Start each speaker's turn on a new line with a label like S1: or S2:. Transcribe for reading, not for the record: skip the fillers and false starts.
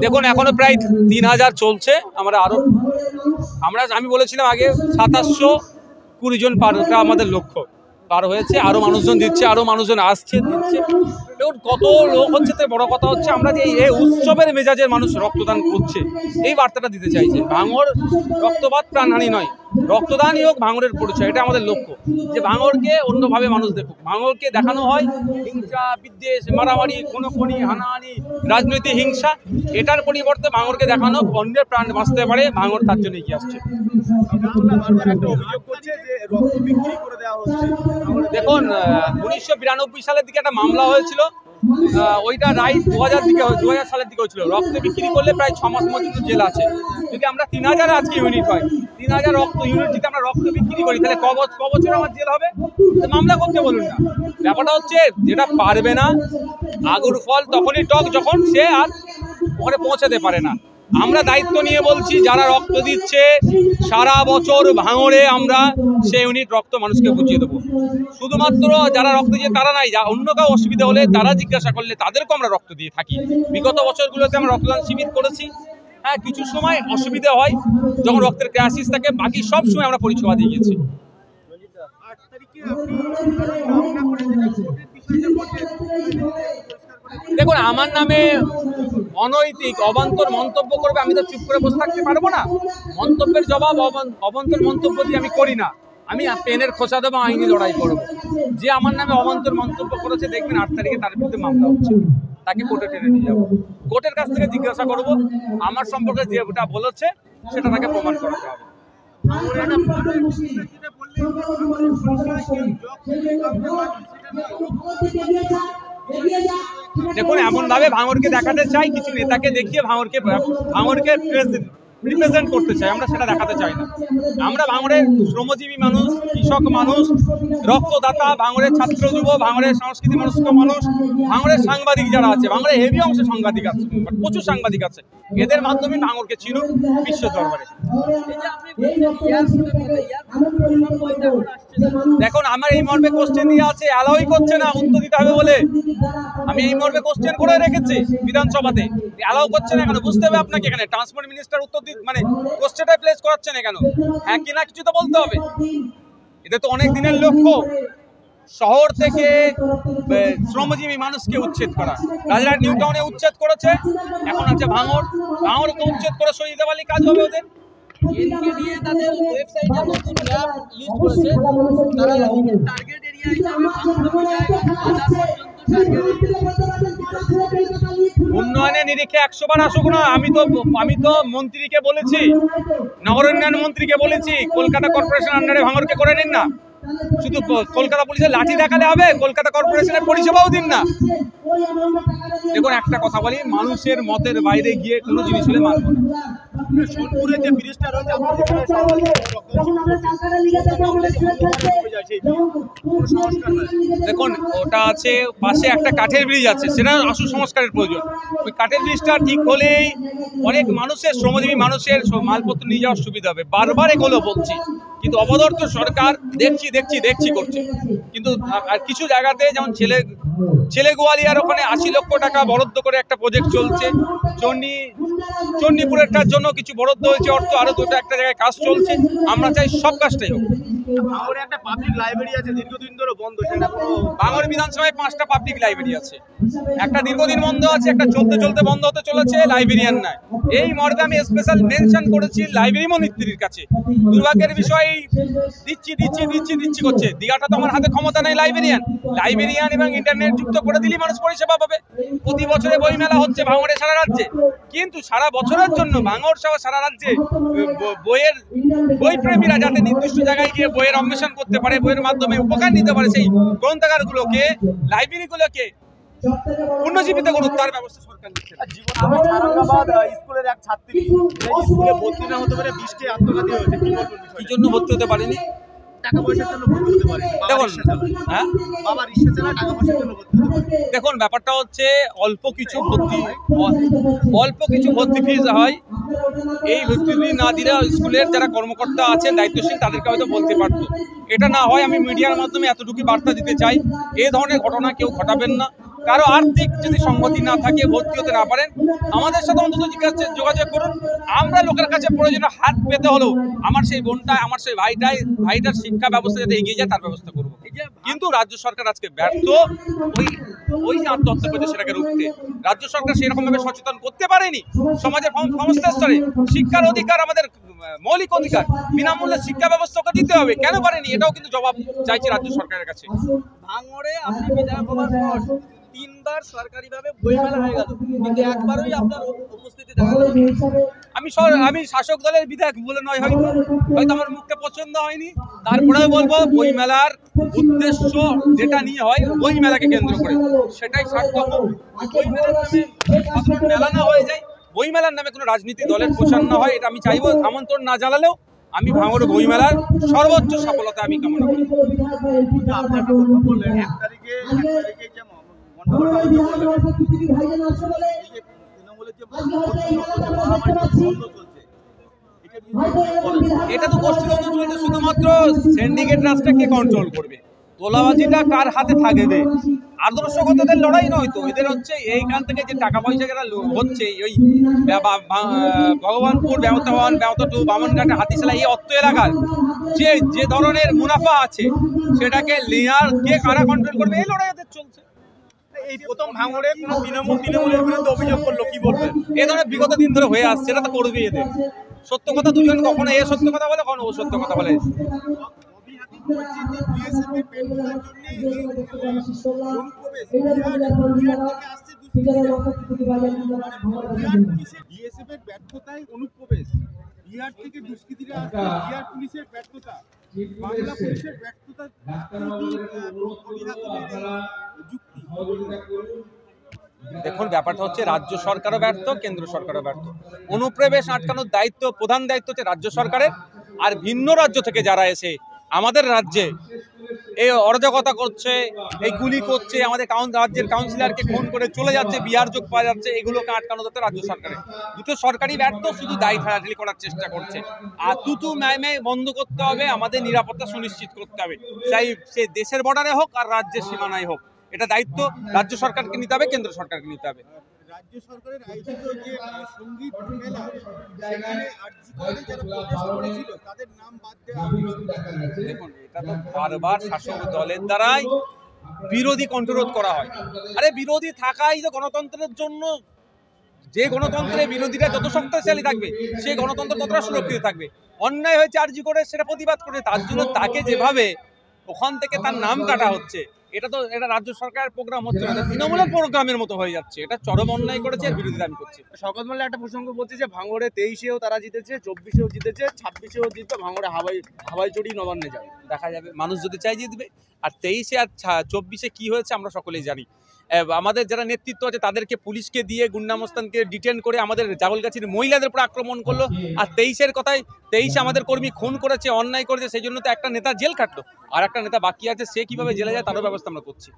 S1: দেখুন এখনো প্রায় 3000 চলছে। আমি বলেছিলাম আগে 2720 জন পার, ওটা আমাদের লক্ষ্য পার হয়েছে। আরো মানুষজন দিচ্ছে, আরো মানুষজন আসছে দিচ্ছে। দেখুন কত লোক হচ্ছে, তো বড় কথা হচ্ছে আমরা যে এই উৎসবের মেজাজের মানুষ রক্তদান করছে, এই বার্তাটা দিতে চাইছে। ভাঙড় রক্তপাত প্রাণহানি নয়, রক্তদানই হোক ভাঙড়ের পরিচয়, এটা আমাদের লক্ষ্য। যে ভাঙড়কে অন্যভাবে মানুষ দেখুক। ভাঙড়কে দেখানো হয় হিংসা, বিদ্বেষ, মারামারি, খুনোখুনি, হানাহানি, রাজনৈতিক হিংসা, এটার পরিবর্তে ভাঙড়কে দেখানো অন্যের প্রাণ বাঁচতে পারে, ভাঙড় তার জন্য এগিয়ে আসছে। দেখুন 1992 সালের দিকে একটা মামলা হয়েছিল, ওইটা রায় 2000 সালের দিকে হয়েছিল। রক্ত বিক্রি করলে প্রায় 6 মাস পর্যন্ত জেল আছে। যদি আমরা 3000 আজকে ইউনিট হয়, 3000 রক্ত ইউনিট যদি আমরা রক্ত বিক্রি করি, তাহলে ক বছর আমার জেল হবে? মামলা করতে বলুন না। ব্যাপারটা হচ্ছে যেটা পারবে না, আগুর ফল তখনই টক যখন সে আর ওখানে পৌঁছাতে পারে না। আমরা দায়িত্ব নিয়ে বলছি, যারা রক্ত দিচ্ছে সারা বছর ভাঙড়ে আমরা সেই ইউনিট রক্ত মানুষকে বুঝিয়ে দেবো। শুধুমাত্র যারা রক্ত দিয়ে তারা নাই, অন্য কাউ অসুবিধা হলে তারা জিজ্ঞাসা করলে তাদেরকেও আমরা রক্ত দিয়ে থাকি। বিগত বছরগুলোতে আমরা রক্তদান শিবির করেছি। হ্যাঁ, কিছু সময় অসুবিধা হয় যখন রক্তের ক্রাইসিস থাকে, বাকি সব সময় আমরা পরিষেবা দিয়ে গেছি। দেখুন আমার নামে অনৈতিক অবান্তর মন্তব্য করবে, আমি তো চুপ করে বসে থাকতে পারবো না। মন্তব্যের জবাব অবান্তর মন্তব্য দিয়ে আমি করি না। আমি পেনের খোঁচা দেবো, আইনি লড়াই করবো। যে আমার নামে অবান্তর মন্তব্য করেছে, দেখবেন 8 তারিখে তার বিরুদ্ধে মামলা হচ্ছে, তাকে কোর্টে টেনে নিয়ে যাবো। কোর্টের কাছ থেকে জিজ্ঞাসা করবো আমার সম্পর্কে যেটা বলেছে সেটা তাকে প্রমাণ করাতে হবে। দেখুন এমন ভাবে ভাঙড়কে দেখাতে চাই, কিছু নেতাকে দেখিয়ে ভাঙড়কে রিপ্রেজেন্ট করতে চাই, আমরা সেটা দেখাতে চাই না। আমরা ভাঙড়ের শ্রমজীবী মানুষ, কৃষক মানুষ, রক্তদাতা, ভাঙড়ের ছাত্র যুব, ভাঙড়ের সংস্কৃতি মনস্ক মানুষ, ভাঙড়ের সাংবাদিক যারা আছে, ভাঙড়ের হেভি অংশে সাংবাদিক আছে, প্রচুর সাংবাদিক আছে, এদের মাধ্যমে ভাঙড়কে চিনুক বিশ্ব দরবারে। দেখুন আমার এই মর্মে কোশ্চেন দিয়ে আছে, অ্যালাউই করছে না উত্তর দিতে হবে বলে। আমি এই মর্মে কোশ্চেন করে রেখেছি বিধানসভাতে, অ্যালাউ করছে না কেন বুঝতে হবে আপনাকে। এখানে ট্রান্সপোর্ট মিনিস্টার উত্তর মানে কোশ্চেনটা প্লেস করাচ্ছে না কেন? হ্যাঁ কিনা কিছু তো বলতে হবে। এটা তো অনেক দিনের লক্ষ্য, শহর থেকে শ্রমজীবী মানুষকে উচ্ছেদ করা। রাজরাট নিউ টাউনে উচ্ছেদ করেছে, এখন আছে ভাঙড়কে উচ্ছেদ করে সরিয়ে দেওয়ারই কাজ হবে ওদের। এনকে নিয়ে তাদের ওয়েবসাইটে নতুন ম্যাপ লিস্ট করেছে, তারা টার্গেট এরিয়া হিসেবে উন্নয়নের নিরিখে 100 বার আসুক না। আমি তো মন্ত্রীকে বলেছি, নগর উন্নয়ন মন্ত্রীকে বলেছি, কলকাতা কর্পোরেশন আন্ডারে ভাঙড়কে করে নিন না। শুধু কলকাতা পুলিশের লাঠি দেখালে হবে? কলকাতা কর্পোরেশনের পরিষেবাও দিন না। দেখুন একটা কথা বলি, মানুষের মতের বাইরে গিয়ে কোনো জিনিস হলে মানব না। সোনপুরের যে ব্রিজটা রয়েছে, দেখুন ওটা আছে পাশে একটা কাঠের ব্রিজ আছে, সেটা আসু সংস্কারের প্রয়োজন। ওই কাঠের ব্রিজটা ঠিক হলেই অনেক মানুষের, শ্রমজীবী মানুষের মালপত্র নিয়ে যাওয়ার সুবিধা হবে। বারবার এগুলো বলছি, কিন্তু অবদর্থ সরকার দেখছি করছে। কিন্তু আর কিছু জায়গাতে যেমন ছেলে গোয়ালিয়ার ওখানে 80 লক্ষ টাকা বরাদ্দ করে একটা প্রজেক্ট চলছে। চণ্ডীপুরেরটার জন্য কিছু বরাদ্দ হয়েছে অর্থ, আরো একটা জায়গায় কাজ চলছে। আমরা চাই সব কাজটাই হোক। ভাঙড়ে একটা পাবলিক লাইব্রেরি আছে, দীর্ঘদিন ধরে বন্ধ। ভাঙড় বিধানসভায় 5টা পাবলিক লাইব্রেরি আছে, একটা দীর্ঘদিন বন্ধ আছে, একটা চলতে বন্ধ হতে চলেছে, লাইব্রেরিয়ান নাই। এই মর্মে আমি স্পেশাল মেনশন করেছি লাইব্রেরি মন্ত্রীর কাছে। দুর্ভাগ্যের বিষয় দিচ্ছি করছে। দীঘাটা তো আমার হাতে ক্ষমতা নেই লাইব্রেরিয়ান এবং ইন্টারনেট যুক্ত করে দিলেই মানুষ পরিষেবা পাবে। প্রতি বছরে বই মেলা হচ্ছে ভাঙড়ে সারা রাজ্যে, কিন্তু সারা বছরের জন্য ভাঙড় সহ সারা রাজ্যে বই প্রেমীরা যাতে নির্দিষ্ট জায়গায় গিয়ে বইয়ের অন্বেষণ করতে পারে, বইয়ের মাধ্যমে উপকার নিতে পারে, সেই গ্রন্থাগারগুলোকে, লাইব্রেরিগুলোকে পুনর্জীবিত করুক, তার ব্যবস্থা সরকার নিচ্ছে। স্কুলের এক ছাত্রী স্কুলে ভর্তি না হতে পারে, বৃষ্টি আত্মঘাতী হয়েছে, কি জন্য ভর্তি হতে পারেনি? টাকা পয়সার জন্য ভর্তি হতে পারে। দেখুন হ্যাঁ, বাবা রিকশা চালায়, টাকা পয়সার জন্য ভর্তি হতে পারে। দেখুন ব্যাপারটা হচ্ছে অল্প কিছু ভর্তি ফিজ হয়। এই ভর্তি না দিলে স্কুলের যারা কর্মকর্তা আছেন দায়িত্বশীল, তাদেরকে হয়তো বলতে পারতো। এটা না হয় আমি মিডিয়ার মাধ্যমে এতটুকু বার্তা দিতে চাই, এই ধরনের ঘটনা কেউ ঘটাবেন না। কারো আর্থিক যদি সংগতি না থাকে, ভর্তি হতে না পারেন, আমাদের সাথে অন্তত যোগাযোগ করুন। আমরা লোকের কাছে প্রয়োজনে হাত পেতে হলেও আমার সেই বোনটা, আমার সেই ভাইটার শিক্ষা ব্যবস্থা যাতে এগিয়ে যায় তার ব্যবস্থা করবো। কিন্তু রাজ্য সরকার আজকে ব্যর্থ ওই যে আত্মহত্যা করছে সেটাকে রুখতে। রাজ্য সরকার সেরকম ভাবে সচেতন করতে পারেনি। সমাজের সমস্ত স্তরে শিক্ষার অধিকার আমাদের মৌলিক অধিকার, বিনামূল্যে শিক্ষা ব্যবস্থাকে দিতে হবে, কেন পারেনি? এটাও কিন্তু জবাব চাইছি রাজ্য সরকারের কাছে।
S2: ভাঙড়ে আপনি বিধায়ক হওয়ার পর 3বার সরকারিভাবে বইমেলা হয়ে গেল, কিন্তু একবারই আপনার উপস্থিতি দেখা গেল।
S1: আমি শাসক দলের বিধায়ক বলে নয়, হয়তো আমার মুখটা পছন্দ হয়নি, তারপরেও বলবো বইমেলার উদ্দেশ্য যেটা নিয়ে হয় বইমেলাকে কেন্দ্র করে, সেটাই সার্থক। বইমেলার নামে মেলা না হয়ে যায়, বইমেলার নামে কোনো রাজনীতি দলের প্রচার না হয়, এটা আমি চাইবো। আমন্ত্রণ না জানালেও আমি ভাঙড় বইমেলার সর্বোচ্চ সফলতা আমি কামনা করি। এটা তো গোষ্ঠীদ্বন্দ্ব চলছে, শুধুমাত্র সিন্ডিকেট রাজটাকে কন্ট্রোল করবে, তোলাবাজিটা কার হাতে থাকবে। আদর্শগতদের লড়াই নয় তো, এদের হচ্ছে এইখান থেকে যে টাকা পয়সা যারা হচ্ছে ওই ভগবানপুর, ব্যবতাবান, ব্যবতা বামনঘাটে, হাতিশালা এই অর্থ এলাকার যে ধরনের মুনাফা আছে সেটাকে লেয়ার কে কারা কন্ট্রোল করবে, এই লড়াই এদের চলছে।
S2: এই প্রথম ভাঙড়ে কোনো তৃণমূলের বিরুদ্ধে অভিযোগ করলো, কি বলবেন?
S1: এই ধরনের বিগত দিন ধরে হয়ে আসছে, এটা তো করবে এদের। সত্য কথা দুজন, কখনো এ সত্য কথা বলে, কখনো ও সত্য কথা বলে।
S3: ব্যর্থতায় অনুপ্রবেশ, বিহার থেকে দুষ্কৃতীরা আসছে, বিহার পুলিশের ব্যর্থতা, বাংলা পুলিশের ব্যর্থতা,
S1: দেখুন, ব্যাপারটা হচ্ছে রাজ্য সরকারও ব্যর্থ, কেন্দ্র সরকারও ব্যর্থ। অনুপ্রবেশ আটকানোর দায়িত্ব, প্রধান দায়িত্ব হচ্ছে রাজ্য সরকারের। আর ভিন্ন রাজ্য থেকে যারা এসে আমাদের রাজ্যে এই অরাজকতা করছে, এই গুলি করছে, আমাদের রাজ্যের কাউন্সিলরকে খুন করে চলে যাচ্ছে, বিহার যোগ পাওয়া যাচ্ছে, এগুলোকে আটকানো যাচ্ছে রাজ্য সরকারের। দুটো সরকারই ব্যর্থ, শুধু দায়ী ঠেলাঠেলি করার চেষ্টা করছে। আর তুতু ম্যায় বন্ধ করতে হবে, আমাদের নিরাপত্তা সুনিশ্চিত করতে হবে, চাই সে দেশের বর্ডারে হোক আর রাজ্যের সীমানায় হোক। এটা দায়িত্ব রাজ্য সরকারকে নিতে হবে, কেন্দ্র সরকারকে নিতে হবে।
S3: রাজ্য সরকারের আয়োজিত যে সঙ্গীত মেলা, সেখানে আর্জিকরে যারা প্রোটেস্ট করেছিল তাদের নাম বাদ দেওয়া।
S1: দেখুন, এটা তো বারবার শাসক দলের দ্বারাই বিরোধী কণ্ঠরোধ করা হয়। আরে বিরোধী থাকাই যে গণতন্ত্রের জন্য, যে গণতন্ত্রের বিরোধীরা যত শক্তিশালী থাকবে সেই গণতন্ত্র ততটা সুরক্ষিত থাকবে। অন্যায় হয়েছে আর্জিকরে, সেটা প্রতিবাদ করে, তার জন্য তাকে যেভাবে ওখান থেকে তার নাম কাটা হচ্ছে, এটা রাজ্য সরকারের প্রোগ্রাম হচ্ছে না, তৃণমূলের প্রোগ্রামের মতো হয়ে যাচ্ছে। এটা চরম অন্যায় করেছে, এর বিরোধিতা আমি করছি।
S2: শওকত মোল্লা একটা প্রসঙ্গ বলছে যে ভাঙড়ে 23-এও তারা জিতেছে, 24-এও জিতেছে, 26-এও জিতবে, ভাঙড়ে হাওয়াই চড়ি নবান্নে যাবে।
S1: দেখা যাবে, মানুষ যদি চাই জিতবে। আর 23-এ আর 24-এ কি হয়েছে আমরা সকলেই জানি। আমাদের যারা নেতৃত্ব আছে তাদেরকে পুলিশকে দিয়ে, গুন্ডামস্তানকে ডিটেন করে আমাদের জাগলগাছির মহিলাদের উপর আক্রমণ করলো। আর 23-এর কথায়, 23-এ আমাদের কর্মী খুন করেছে, অন্যায় করেছে, সেই জন্য তো একটা নেতা জেল কাটলো, আর একটা নেতা বাকি আছে, সে কিভাবে জেলে যায় তারও ব্যবস্থা আমরা করছি।